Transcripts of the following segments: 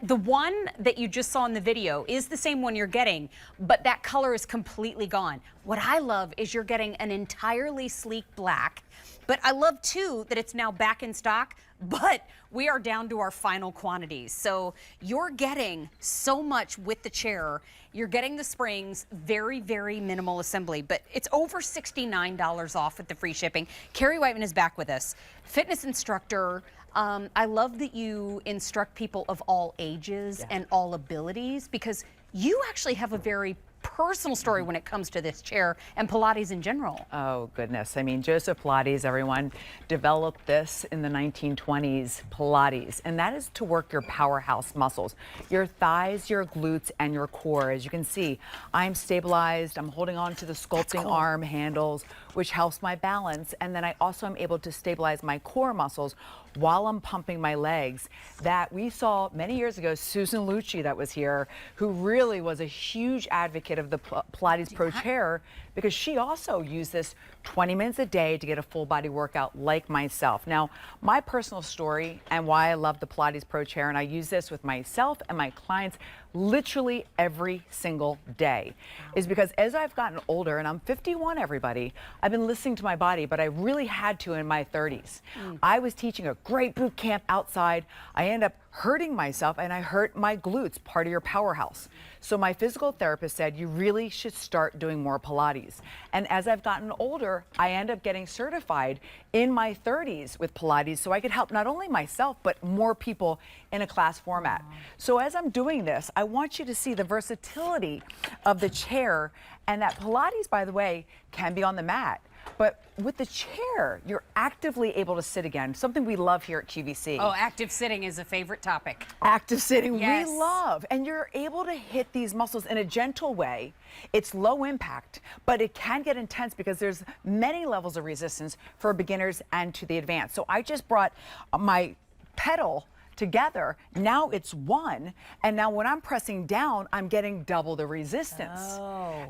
the one that you just saw in the video is the same one you're getting, but that color is completely gone. What I love is you're getting an entirely sleek black, but I love too that it's now back in stock, but we are down to our final quantities. So you're getting so much with the chair. You're getting the springs, very, very minimal assembly, but it's over $69 off with the free shipping. Carrie Whiteman is back with us, fitness instructor. I love that you instruct people of all ages and all abilities, because you actually have a very personal story when it comes to this chair and Pilates in general. Oh, goodness. I mean, Joseph Pilates, everyone, developed this in the 1920s, Pilates, and that is to work your powerhouse muscles, your thighs, your glutes, and your core. As you can see, I'm stabilized. I'm holding on to the sculpting arm handles, which helps my balance. And then I also am able to stabilize my core muscles while I'm pumping my legs. That we saw many years ago, Susan Lucci that was here, who really was a huge advocate of the Pilates Pro Chair, because she also used this 20 minutes a day to get a full body workout like myself. Now, my personal story and why I love the Pilates Pro Chair, and I use this with myself and my clients literally every single day, is because as I've gotten older, and I'm 51, everybody, I've been listening to my body, but I really had to in my 30s. I was teaching a great boot camp outside. I ended up hurting myself, and I hurt my glutes, part of your powerhouse. So my physical therapist said, you really should start doing more Pilates. And as I've gotten older, I end up getting certified in my 30s with Pilates, so I could help not only myself, but more people in a class format. So as I'm doing this, I want you to see the versatility of the chair, and that Pilates, by the way, can be on the mat. But with the chair, you're actively able to sit again, something we love here at QVC. Oh, active sitting is a favorite topic. Active sitting, yes. We love. And you're able to hit these muscles in a gentle way. It's low impact, but it can get intense because there's many levels of resistance for beginners and to the advanced. So I just brought my pedal together. Now it's one, and now when I'm pressing down, I'm getting double the resistance.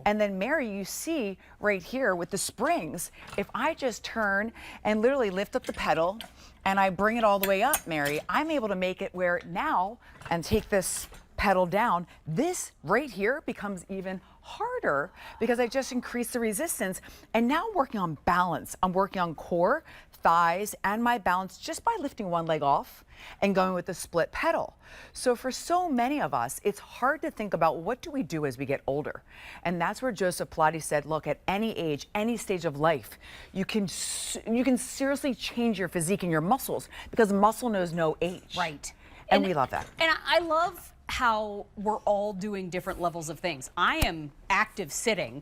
And then Mary, you see right here with the springs, if I just turn and literally lift up the pedal and I bring it all the way up, Mary, I'm able to make it where now, and take this pedal down, this right here becomes even harder because I just increased the resistance. And now I'm working on balance. I'm working on core, thighs, and my balance just by lifting one leg off and going with the split pedal. So for so many of us, it's hard to think about what do we do as we get older. And that's where Joseph Pilates said, look, at any age, any stage of life, you can seriously change your physique and your muscles, because muscle knows no age. Right. And we love that. And I love how we're all doing different levels of things. I am active sitting,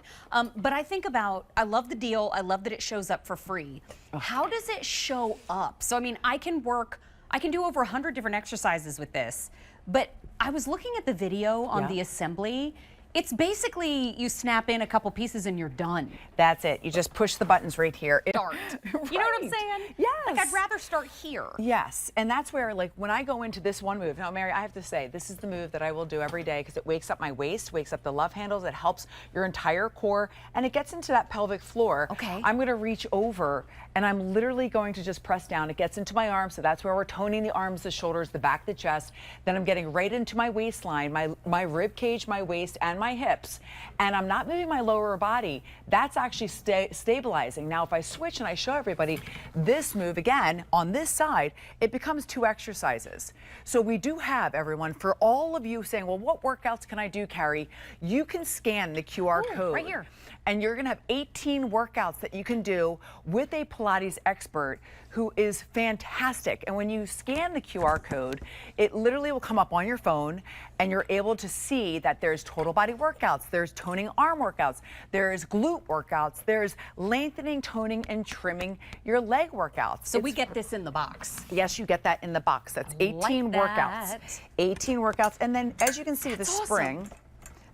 but I think about, I love the deal. I love that it shows up for free. How does it show up? So, I mean, I can do over 100 different exercises with this, but I was looking at the video on the assembly. It's basically you snap in a couple pieces and you're done. That's it. You just push the buttons right here. Start. Right. You know what I'm saying? Yes. Like, I'd rather start here. Yes. And that's where, like, when I go into this one move, now, Mary, I have to say, this is the move that I will do every day because it wakes up my waist, wakes up the love handles, it helps your entire core, and it gets into that pelvic floor. Okay. I'm going to reach over and I'm literally going to just press down. It gets into my arms, so that's where we're toning the arms, the shoulders, the back, the chest. Then I'm getting right into my waistline, my rib cage, my waist, and my hips. And I'm not moving my lower body. That's actually stabilizing. Now, if I switch and I show everybody this move again on this side, it becomes 2 exercises. So we do have, everyone, for all of you saying, well, what workouts can I do, Carrie? You can scan the QR code. Right here. And you're going to have 18 workouts that you can do with a Pilates expert who is fantastic. And when you scan the QR code, it literally will come up on your phone, and you're able to see that there's total body workouts, there's toning arm workouts, there's glute workouts, there's lengthening, toning, and trimming your leg workouts. So we get this in the box. Yes, you get that in the box. That's 18 workouts. 18 workouts. And then, as you can see, the spring.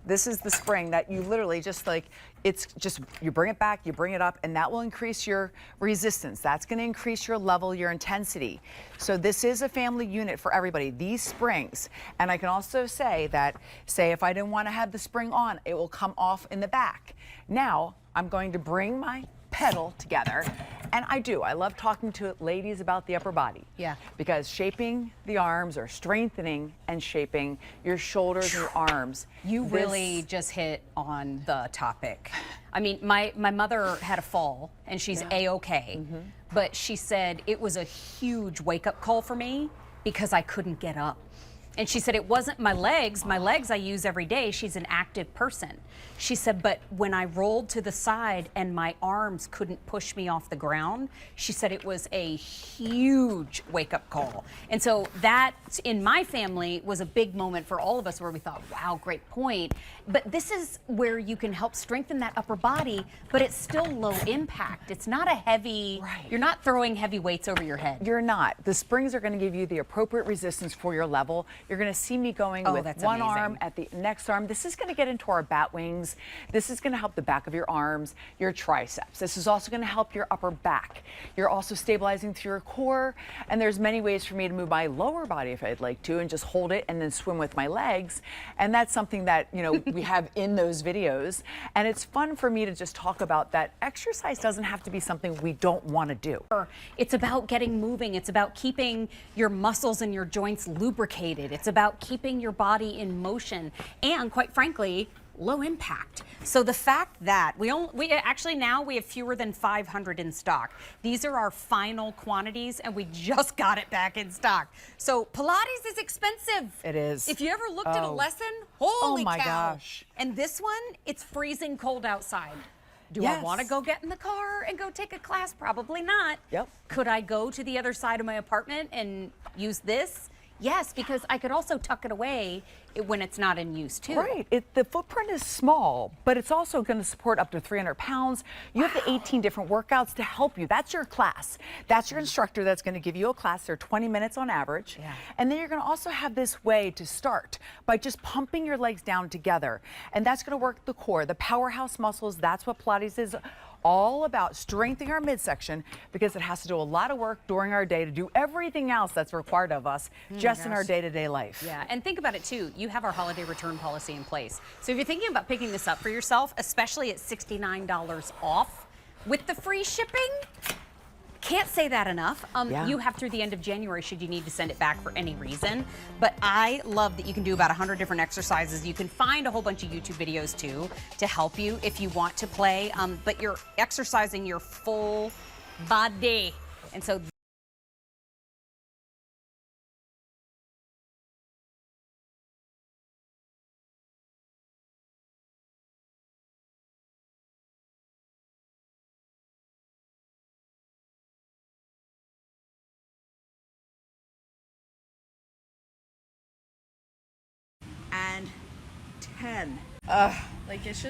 This is the spring that you literally just like, it's just, you bring it back, you bring it up, and that will increase your resistance. That's going to increase your level, your intensity. So this is a family unit for everybody, these springs. And I can also say that, say if I didn't want to have the spring on, it will come off in the back. Now, I'm going to bring my pedal together. And I love talking to ladies about the upper body. Yeah. Because shaping the arms or strengthening and shaping your shoulders and your arms. You really just hit on the topic. I mean, my mother had a fall and she's A-okay, but she said it was a huge wake-up call for me because I couldn't get up. And she said it wasn't my legs I use every day. She's an active person. She said, but when I rolled to the side and my arms couldn't push me off the ground, she said it was a huge wake-up call. And so that, in my family, was a big moment for all of us where we thought, wow, great point. But this is where you can help strengthen that upper body, but it's still low impact. It's not a heavy, you're not throwing heavy weights over your head. You're not. The springs are going to give you the appropriate resistance for your level. You're going to see me going with one arm at the next arm. This is going to get into our bat wings. This is going to help the back of your arms, your triceps. This is also going to help your upper back. You're also stabilizing through your core. And there's many ways for me to move my lower body if I'd like to, and just hold it and then swim with my legs. And that's something that, you know, we have in those videos. And it's fun for me to just talk about that exercise doesn't have to be something we don't want to do. It's about getting moving. It's about keeping your muscles and your joints lubricated. It's about keeping your body in motion and, quite frankly, low impact. So the fact that we actually now we have fewer than 500 in stock. These are our final quantities and we just got it back in stock. So Pilates is expensive. It is. If you ever looked at a lesson, holy my cow. gosh. And this one, it's freezing cold outside. Do I want to go get in the car and go take a class? Probably not. Yep. Could I go to the other side of my apartment and use this? Yes, because I could also tuck it away when it's not in use too. Right. The footprint is small, but it's also going to support up to 300 pounds. You have the 18 different workouts to help you. That's your class. That's your instructor that's going to give you a class. They're 20 minutes on average. Yeah. And then you're going to also have this way to start by just pumping your legs down together. And that's going to work the core, the powerhouse muscles. That's what Pilates is all about, strengthening our midsection, because it has to do a lot of work during our day to do everything else that's required of us just in our day-to-day life. Yeah, and think about it too. You have our holiday return policy in place. So if you're thinking about picking this up for yourself, especially at $69 off with the free shipping, can't say that enough. You have through the end of January should you need to send it back for any reason. But I love that you can do about 100 different exercises. You can find a whole bunch of YouTube videos too to help you if you want to play. But you're exercising your full body. And so and 10. Like it's just